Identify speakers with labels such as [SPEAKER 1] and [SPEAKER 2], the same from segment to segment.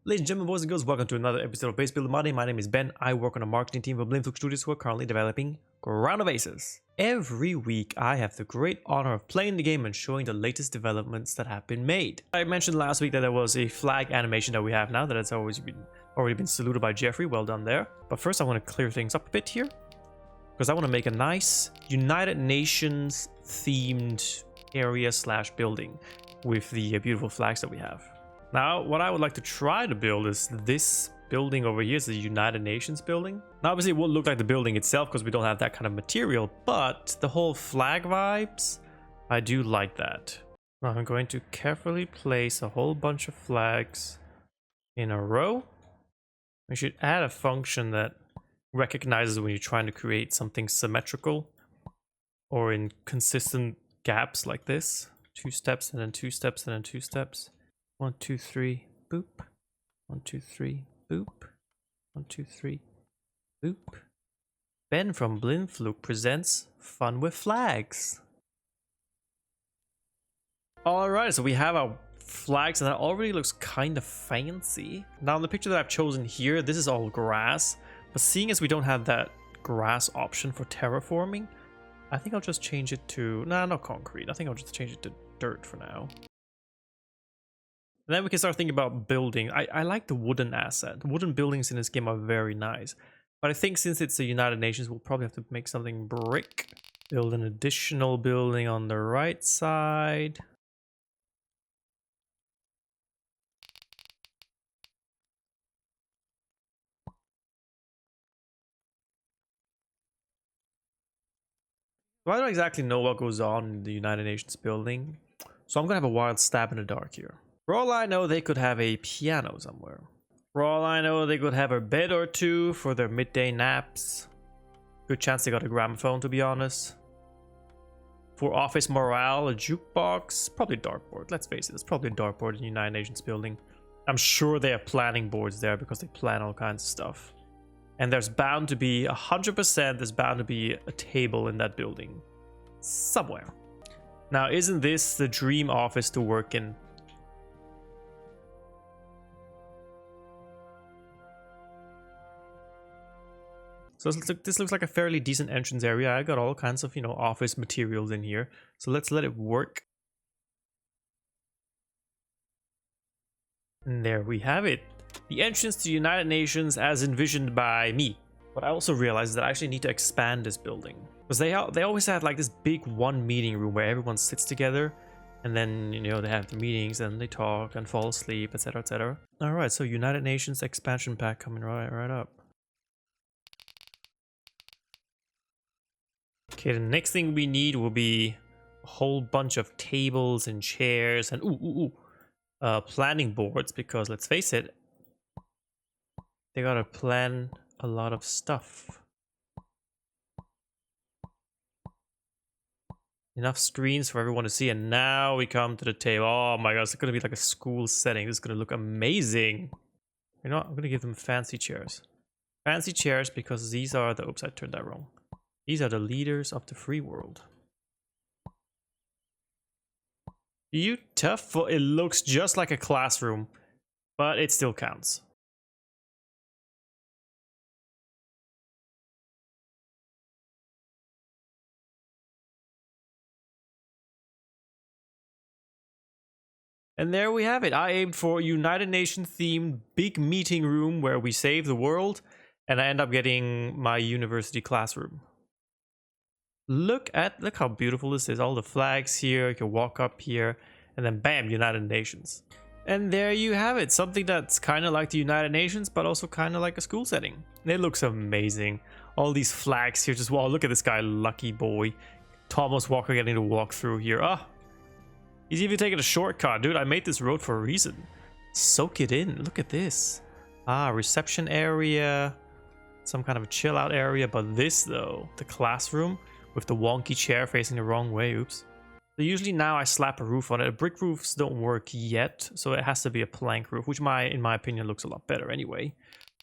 [SPEAKER 1] Ladies and gentlemen, boys and girls, welcome to another episode of Base Builder Monday. My name is Ben. I work on a marketing team for Blimflux Studios who are currently developing Ground of Aces. Every week, I have the great honor of playing the game and showing the latest developments that have been made. I mentioned last week that there was a flag animation that we have now that has already been saluted by Jeffrey. Well done there. But first, I want to clear things up a bit here because I want to make a nice United Nations themed area / building with the beautiful flags that we have. Now, what I would like to try to build is this building over here. Is the United Nations building. Now, obviously, it won't look like the building itself because we don't have that kind of material, but the whole flag vibes, I do like that. Now, I'm going to carefully place a whole bunch of flags in a row. We should add a function that recognizes when you're trying to create something symmetrical or in consistent gaps like this. 2 steps and then 2 steps and then 2 steps. 1, 2, 3, boop. 1, 2, 3, boop. 1, 2, 3, boop. Ben from Blimflux presents Fun with Flags. Alright, so we have our flags and that already looks kind of fancy. Now in the picture that I've chosen here, this is all grass. But seeing as we don't have that grass option for terraforming, I think I'll just change it to... Nah, not concrete. I think I'll just change it to dirt for now. And then we can start thinking about building. I like the wooden asset. The wooden buildings in this game are very nice. But I think since it's the United Nations, we'll probably have to make something brick. Build an additional building on the right side. So I don't exactly know what goes on in the United Nations building. So I'm going to have a wild stab in the dark here. For all I know, they could have a piano somewhere. For all I know, they could have a bed or two for their midday naps. Good chance they got a gramophone, to be honest. For office morale, a jukebox. Probably a dartboard. Let's face it, it's probably a dartboard in the United Nations building. I'm sure they have planning boards there because they plan all kinds of stuff. And there's bound to be 100%, there's bound to be a table in that building. Somewhere. Now, isn't this the dream office to work in? So this looks like a fairly decent entrance area. I got all kinds of, office materials in here. So let's let it work. And there we have it. The entrance to the United Nations as envisioned by me. But I also realized that I actually need to expand this building. Because they always had like this big one meeting room where everyone sits together. And then, they have the meetings and they talk and fall asleep, etc, etc. Alright, so United Nations expansion pack coming right up. Okay, the next thing we need will be a whole bunch of tables and chairs and planning boards, because let's face it, they gotta plan a lot of stuff. Enough screens for everyone to see, and now we come to the table. Oh my god, it's gonna be like a school setting. This is gonna look amazing. You know what? I'm gonna give them fancy chairs. Fancy chairs because these are the... Oops, I turned that wrong. These are the leaders of the free world. Beautiful. It looks just like a classroom, but it still counts. And there we have it. I aimed for a United Nations themed big meeting room where we save the world, and I end up getting my university classroom. Look how beautiful this is. All the flags here. You can walk up here and then bam, United Nations. And there you have it. Something that's kind of like the United Nations, but also kind of like a school setting. It looks amazing. All these flags here. Just wow, look at this guy, lucky boy. Thomas Walker getting to walk through here. Ah, he's even taking a shortcut. Dude, I made this road for a reason. Soak it in. Look at this. Ah, reception area. Some kind of a chill out area. But this though, the classroom with the wonky chair facing the wrong way. Oops. So usually now I slap a roof on it. Brick roofs don't work yet, so it has to be a plank roof, which in my opinion looks a lot better anyway.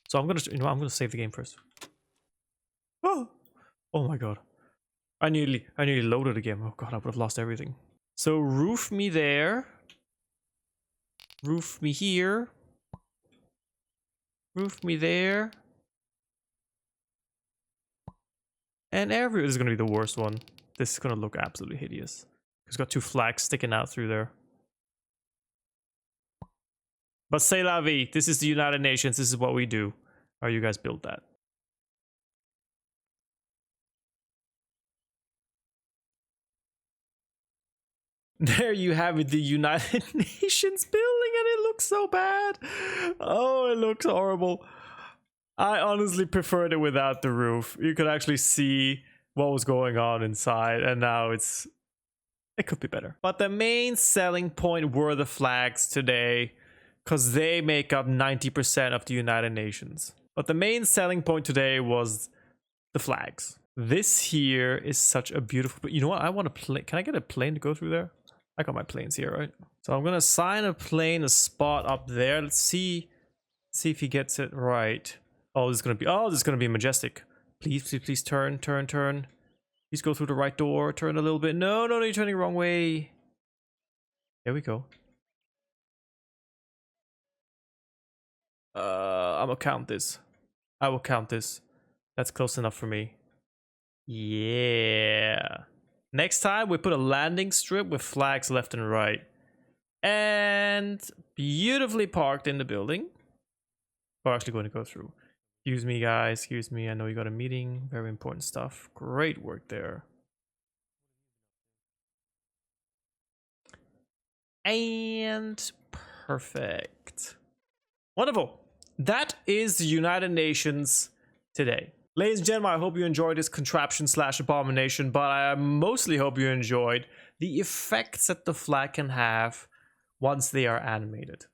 [SPEAKER 1] So I'm gonna save the game first. Oh my god. I nearly loaded the game. Oh god, I would have lost everything. So roof me there. Roof me here. Roof me there. And this is going to be the worst one. This is going to look absolutely hideous. It's got 2 flags sticking out through there. But c'est la vie. This is the United Nations. This is what we do. How you guys build that? There you have it, the United Nations building, and it looks so bad. Oh, it looks horrible. I honestly preferred it without the roof. You could actually see what was going on inside, and now it could be better. But the main selling point were the flags today, because they make up 90% of the United Nations. But the main selling point today was the flags. This here is such a beautiful... You know what? I want a plane. Can I get a plane to go through there? I got my planes here, right? So I'm gonna assign a plane a spot up there. Let's see if he gets it right. Oh, this is gonna be majestic. Please, please, please turn. Please go through the right door. Turn a little bit. No, you're turning the wrong way. There we go. I'm gonna count this. I will count this. That's close enough for me. Yeah. Next time, we put a landing strip with flags left and right. And beautifully parked in the building. We're actually going to go through. Excuse me, guys. Excuse me. I know you got a meeting. Very important stuff. Great work there. And perfect. Wonderful. That is the United Nations today. Ladies and gentlemen, I hope you enjoyed this contraption / abomination, but I mostly hope you enjoyed the effects that the flag can have once they are animated.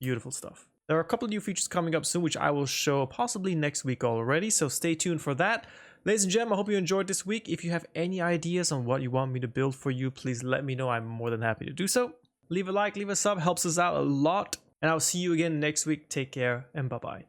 [SPEAKER 1] Beautiful stuff. There are a couple of new features coming up soon, which I will show possibly next week already, so stay tuned for that. Ladies and gentlemen, I hope you enjoyed this week. If you have any ideas on what you want me to build for you, please let me know. I'm more than happy to do so. Leave a like, leave a sub, helps us out a lot. And I'll see you again next week. Take care and bye-bye.